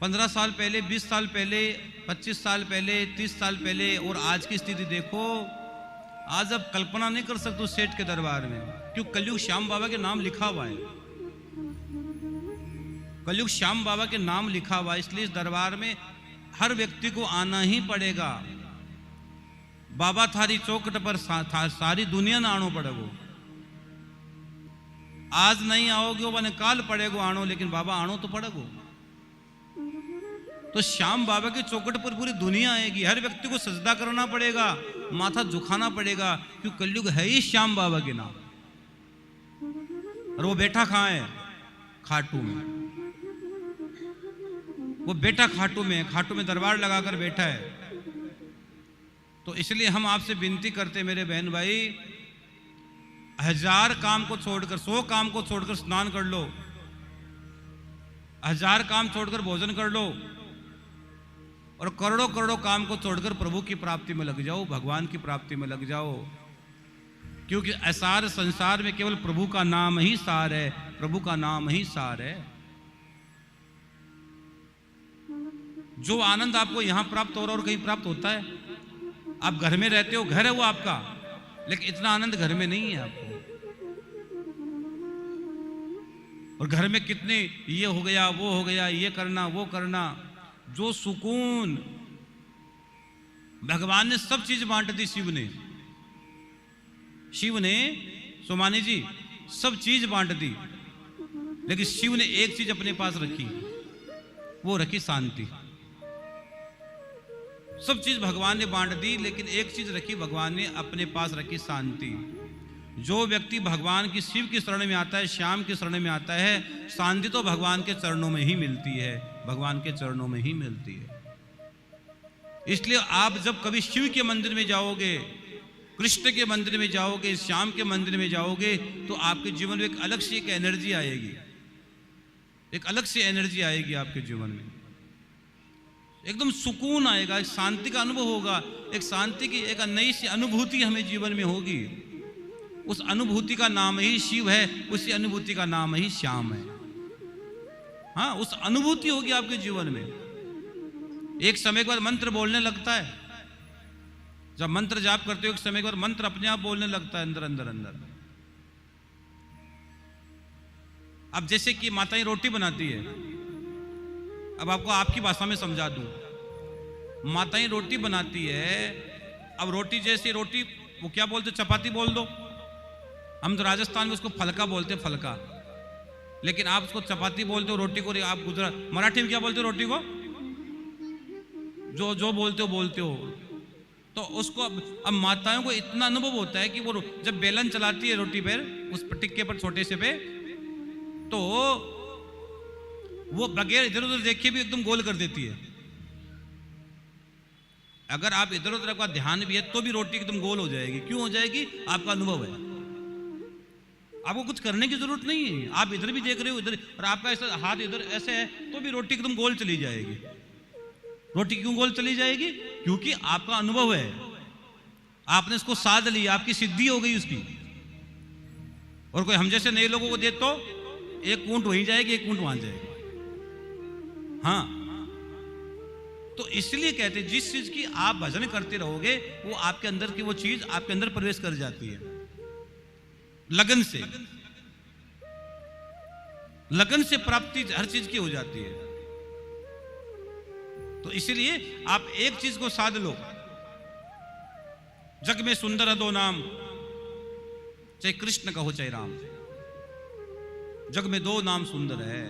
15 साल पहले, 20 साल पहले, 25 साल पहले, 30 साल पहले और आज की स्थिति देखो। आज अब कल्पना नहीं कर सकते सेठ के दरबार में, क्यों? कलयुग श्याम बाबा के नाम लिखा हुआ है, कलयुग श्याम बाबा के नाम लिखा हुआ है। इसलिए इस दरबार में हर व्यक्ति को आना ही पड़ेगा। बाबा थारी चौखट पर सारी दुनिया ना आनो पड़ेगो। आज नहीं आओगे वो काल पड़ेगो आनो, लेकिन बाबा आनो तो पड़ेगो। तो श्याम बाबा की चौखट पर पूरी दुनिया आएगी। हर व्यक्ति को सजदा करना पड़ेगा, माथा झुकाना पड़ेगा, क्योंकि कलयुग है ही श्याम बाबा के नाम। और वो बैठा कहाँ है? खाटू में। वो बेटा खाटू में, खाटू में दरबार लगाकर बैठा है। तो इसलिए हम आपसे विनती करते मेरे बहन भाई, 1000 काम को छोड़कर, 100 काम को छोड़कर स्नान कर लो, 1000 काम छोड़कर भोजन कर लो, और करोड़ों करोड़ों काम को छोड़कर प्रभु की प्राप्ति में लग जाओ, भगवान की प्राप्ति में लग जाओ। क्योंकि असार संसार में केवल प्रभु का नाम ही सार है, प्रभु का नाम ही सार है। जो आनंद आपको यहां प्राप्त हो रहा है और कहीं प्राप्त होता है? आप घर में रहते हो, घर है वो आपका, लेकिन इतना आनंद घर में नहीं है आपको। और घर में कितने ये हो गया, वो हो गया, ये करना, वो करना। जो सुकून भगवान ने सब चीज बांट दी, शिव ने सोमानी जी सब चीज बांट दी, लेकिन शिव ने एक चीज अपने पास रखी, वो रखी शांति। सब चीज भगवान ने बांट दी, लेकिन एक चीज रखी भगवान ने अपने पास रखी, शांति। जो व्यक्ति भगवान की, शिव की शरण में आता है, श्याम की शरण में आता है, शांति तो भगवान के चरणों में ही मिलती है, भगवान के चरणों में ही मिलती है। इसलिए आप जब कभी शिव के मंदिर में जाओगे, कृष्ण के मंदिर में जाओगे, श्याम के मंदिर में जाओगे, तो आपके जीवन में एक अलग सी एक एनर्जी आएगी, एक अलग सी एनर्जी आएगी आपके जीवन में। एकदम सुकून आएगा, एक शांति का अनुभव होगा, एक शांति की एक नई सी अनुभूति हमें जीवन में होगी। उस अनुभूति का नाम ही शिव है, उसी अनुभूति का नाम ही श्याम है। हाँ, उस अनुभूति होगी आपके जीवन में। एक समय के बाद मंत्र बोलने लगता है, जब मंत्र जाप करते हो एक समय के बाद मंत्र अपने आप बोलने लगता है अंदर अंदर अंदर। अब जैसे कि माताएं रोटी बनाती है, अब आपको आपकी भाषा में समझा दूं। माताएं रोटी बनाती है, अब रोटी जैसे रोटी, वो क्या बोलते, चपाती बोल दो, हम तो राजस्थान में उसको फलका बोलते, फलका, लेकिन आप उसको चपाती बोलते हो रोटी को। आप गुजरात, मराठी में क्या बोलते हो रोटी को? जो जो बोलते हो। तो उसको अब माताओं को इतना अनुभव होता है कि वो जब बेलन चलाती है रोटी पर, उस टिक्के पर छोटे से पे, तो वो बगैर इधर उधर देखे भी एकदम गोल कर देती है। अगर आप इधर उधर का ध्यान भी है तो भी रोटी एकदम गोल हो जाएगी। क्यों हो जाएगी? आपका अनुभव है, आपको कुछ करने की जरूरत नहीं है। आप इधर भी देख रहे हो, इधर, और आपका ऐसा हाथ इधर ऐसे है तो भी रोटी एकदम गोल चली जाएगी। रोटी क्यों गोल चली जाएगी? क्योंकि आपका अनुभव है, आपने इसको साध लिया, आपकी सिद्धि हो गई उसकी। और कोई हम जैसे नए लोगों को दे तो एक ऊंट वहीं जाएगी, एक ऊंट वहां जाएगी। हाँ, तो इसलिए कहते हैं जिस चीज की आप भजन करते रहोगे, वो आपके अंदर की वो चीज आपके अंदर प्रवेश कर जाती है, लगन से। लगन से प्राप्ति हर चीज की हो जाती है। तो इसलिए आप एक चीज को साध लो, जग में सुंदर है दो नाम, चाहे कृष्ण का हो चाहे राम, जग में दो नाम सुंदर है।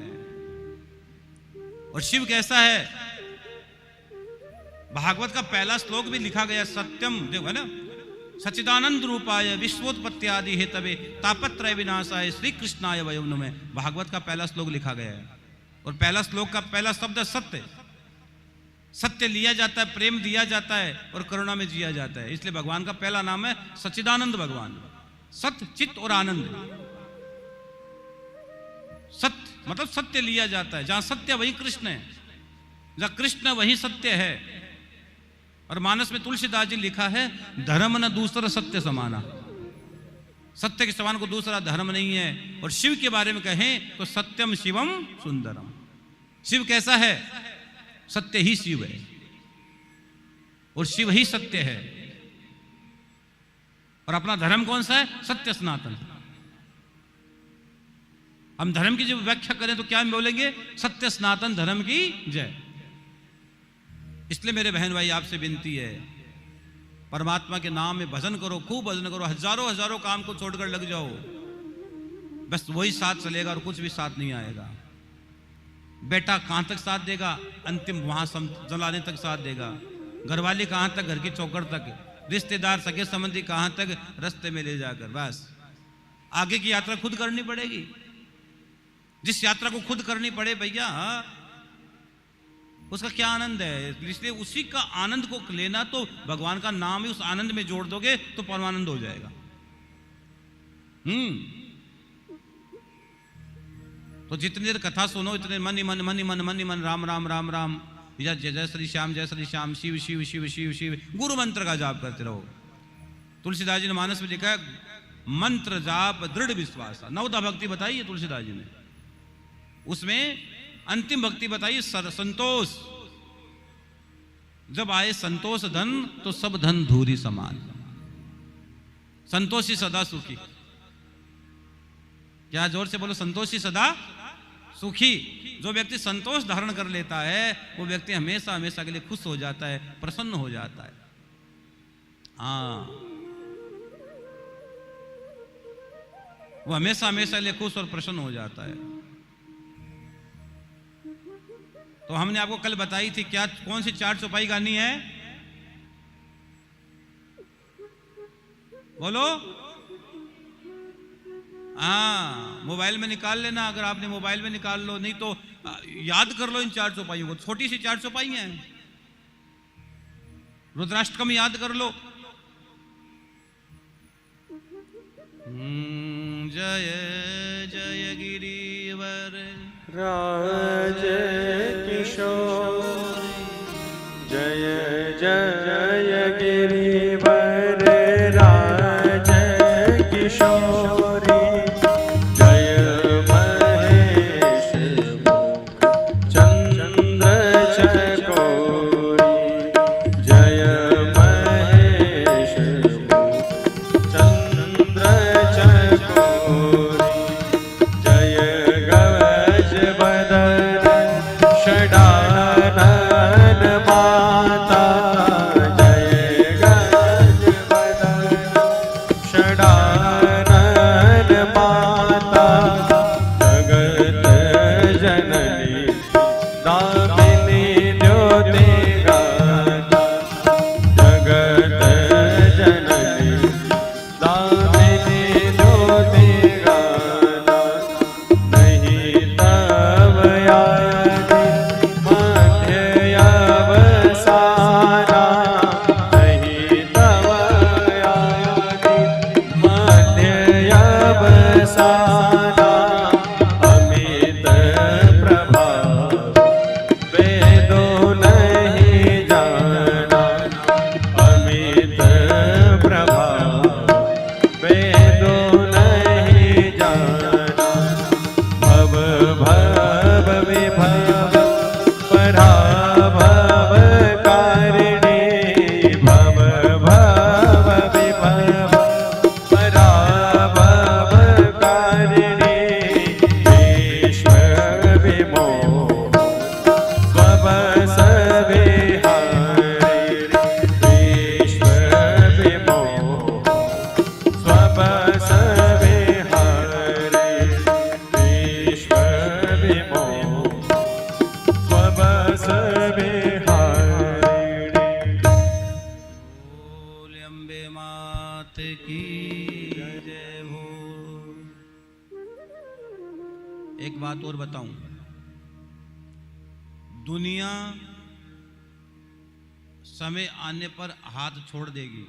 और शिव कैसा है? भागवत का पहला श्लोक भी लिखा गया, सत्यम, देखो है ना, सच्चिदानंद रूपाय विश्वोत्पत्त्यादि हेतवे तापत्रय विनाशाय श्री कृष्णाय वयं नमः। भागवत का पहला श्लोक लिखा गया है, और पहला श्लोक का पहला शब्द है सत्य। सत्य लिया जाता है, प्रेम दिया जाता है, और करुणा में जिया जाता है। इसलिए भगवान का पहला नाम है सच्चिदानंद भगवान। सत्य, चित्त और आनंद। सत्य मतलब सत्य लिया जाता है, जहां सत्य वही कृष्ण है, जहां कृष्ण वही सत्य है। और मानस में तुलसीदास जी लिखा है, धर्म न दूसरा सत्य समाना। सत्य के समान को दूसरा धर्म नहीं है। और शिव के बारे में कहें तो सत्यम शिवम सुंदरम। शिव कैसा है? सत्य ही शिव है और शिव ही सत्य है। और अपना धर्म कौन सा है? सत्य सनातन। हम धर्म की जब व्याख्या करें तो क्या हम बोलेंगे? सत्य सनातन धर्म की जय। इसलिए मेरे बहन भाई आपसे विनती है, परमात्मा के नाम में भजन करो, खूब भजन करो, हजारों हजारों काम को छोड़कर लग जाओ, बस वही साथ चलेगा और कुछ भी साथ नहीं आएगा। बेटा कहां तक साथ देगा? अंतिम वहां जलाने तक साथ देगा। घरवाली कहां तक? घर की चौखट तक। रिश्तेदार सगे संबंधी कहां तक? रास्ते में ले जाकर। बस आगे की यात्रा खुद करनी पड़ेगी। जिस यात्रा को खुद करनी पड़े भैया, उसका क्या आनंद है? इसलिए उसी का आनंद को लेना, तो भगवान का नाम ही उस आनंद में जोड़ दोगे तो परमानंद हो जाएगा। तो जितनी देर कथा सुनो इतने मन ही मन, मन ही मन, मन ही मन, राम राम राम राम, या जय जय श्री श्याम, जय श्री श्याम, शिव शिव शिव शिव शिव, गुरु मंत्र का जाप करते रहो। तुलसीदास जी ने मानस में लिखा है, मंत्र जाप दृढ़ विश्वास। नवदा भक्ति बताई है तुलसीदास जी ने, उसमें अंतिम भक्ति बताई संतोष। जब आए संतोष धन तो सब धन धूरी समान। संतोषी सदा सुखी। क्या जोर से बोलो, संतोषी सदा सुखी। जो व्यक्ति संतोष धारण कर लेता है वो व्यक्ति हमेशा हमेशा के लिए खुश हो जाता है, प्रसन्न हो जाता है। हाँ, वो हमेशा हमेशा के लिए खुश और प्रसन्न हो जाता है। तो हमने आपको कल बताई थी, क्या कौन सी 4 चौपाई गानी है? बोलो। हाँ, मोबाइल में निकाल लेना, अगर आपने मोबाइल में निकाल लो, नहीं तो याद कर लो इन 4 चौपाइयों को। छोटी सी 4 चौपाई हैं। रुद्राष्टकम याद कर लो। जय जय गिरिवर राज किशोर, जय जय गिरिवर राज किशोरी, जय महेश मुख चंद्र चकोरी, जय महेश मुख चंद्र चकोरी, जय गज बदन षडानन माता, जय गज बदन षडानन माता, जगत जननी दामिनी ज्योति गाता, जगत जननी दामिनी ज्योति गाता, नहीं तब यादि मध्य अवसाना, नहीं तब यादि मध्य अवसाना, अमित प्रभाव वेदों नहीं जाना, अमित प्रभाव वेदों नहीं जाना, भव भव विभव पराभव कारिणी, भव भव विभव पराभव कारिणी, विश्व विमोह स्वबस विहारी, विश्व विमोह स्वबस विहारी, विश्व विमोह स्वबस विहारी। बोल अम्बे मात की जय हो। एक बात और बताऊं, दुनिया समय आने पर हाथ छोड़ देगी।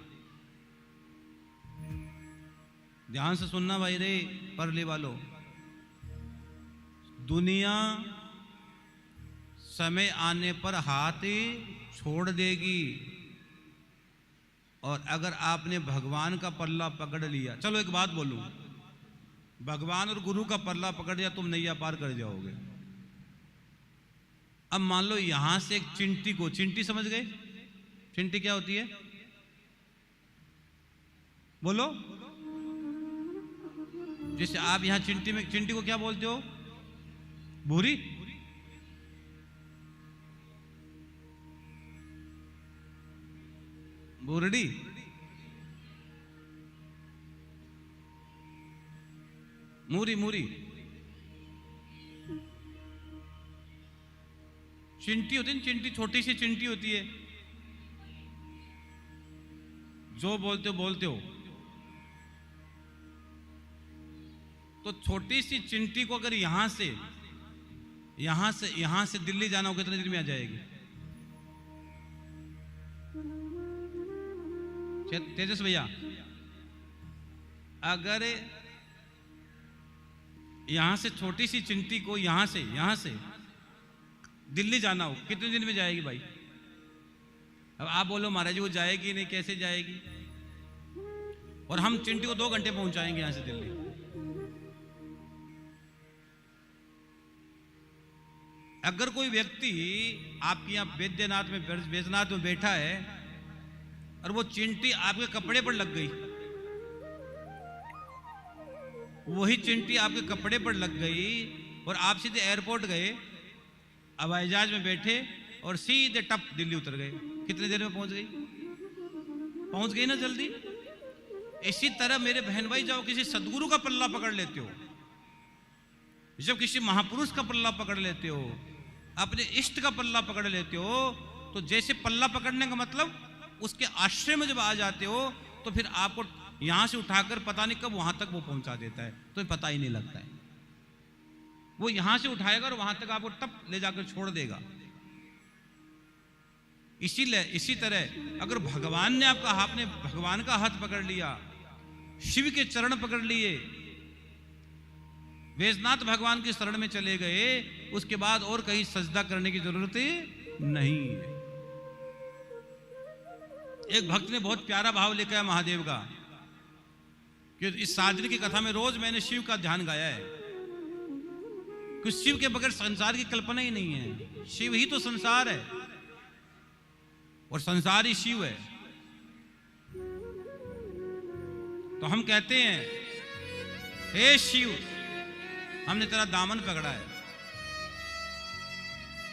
ध्यान से सुनना भाई रे परले वालों, दुनिया समय आने पर हाथ छोड़ देगी। और अगर आपने भगवान का पल्ला पकड़ लिया, चलो एक बात बोलूं, भगवान और गुरु का पल्ला पकड़ लिया तुम नैया पार कर जाओगे। अब मान लो यहां से एक चिंटी को, चिंटी समझ गए? चिंटी क्या होती है? बोलो। जैसे आप यहां चिंटी में, चिंटी को क्या बोलते हो? भूरी। बुरड़ी। मूरी। मूरी चिंटी होती है, चिंटी छोटी सी चिंटी होती है। जो बोलते हो। तो छोटी सी चिंटी को अगर यहां से दिल्ली जाना हो कितने दिन में आ जाएगी? तेजस भैया, अगर यहां से छोटी सी चिंटी को यहां से दिल्ली जाना हो कितने दिन में जाएगी भाई? अब आप बोलो महाराज जी वो जाएगी नहीं, कैसे जाएगी? और हम चिंटी को 2 घंटे पहुंचाएंगे यहां से दिल्ली। अगर कोई व्यक्ति आपके यहां बैद्यनाथ में बैठा है और वो चिंटी आपके कपड़े पर लग गई, वही चिंटी आपके कपड़े पर लग गई और आप सीधे एयरपोर्ट गए, हवाई जहाज में बैठे और सीधे टप दिल्ली उतर गए, कितने देर में पहुंच गई? पहुंच गई ना जल्दी। इसी तरह मेरे बहन भाई, जब किसी सदगुरु का पल्ला पकड़ लेते हो, जब किसी महापुरुष का पल्ला पकड़ लेते हो, अपने इष्ट का पल्ला पकड़ लेते हो, तो जैसे पल्ला पकड़ने का मतलब उसके आश्रय में जब आ जाते हो तो फिर आपको यहां से उठाकर पता नहीं कब वहां तक वो पहुंचा देता है, तो पता ही नहीं लगता है। वो यहां से उठाएगा और वहां तक आपको टप ले जाकर छोड़ देगा। इसी तरह अगर भगवान ने आपने भगवान का हाथ पकड़ लिया, शिव के चरण पकड़ लिए, वैजनाथ भगवान की शरण में चले गए, उसके बाद और कहीं सजदा करने की जरूरत नहीं है। एक भक्त ने बहुत प्यारा भाव लिखा है महादेव का, कि इस साधन की कथा में रोज मैंने शिव का ध्यान गाया है, कि शिव के बगैर संसार की कल्पना ही नहीं है। शिव ही तो संसार है और संसार ही शिव है। तो हम कहते हैं, हे शिव, हमने तेरा दामन पकड़ा है।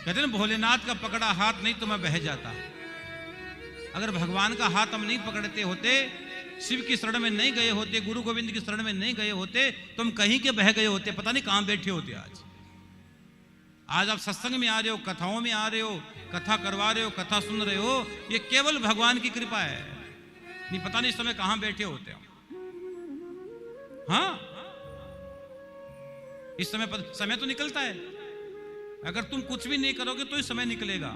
कहते हैं भोलेनाथ का पकड़ा हाथ नहीं तो मैं बह जाता। अगर भगवान का हाथ हम नहीं पकड़ते होते, शिव की शरण में नहीं गए होते, गुरु गोविंद की शरण में नहीं गए होते, तो हम कहीं के बह गए होते, पता नहीं कहां बैठे होते। आज आप सत्संग में आ रहे हो, कथाओं में आ रहे हो, कथा करवा रहे हो, कथा सुन रहे हो, ये केवल भगवान की कृपा है। नहीं पता नहीं इस समय कहां बैठे होते हो। हाँ, इस समय तो निकलता है। अगर तुम कुछ भी नहीं करोगे तो इस समय निकलेगा।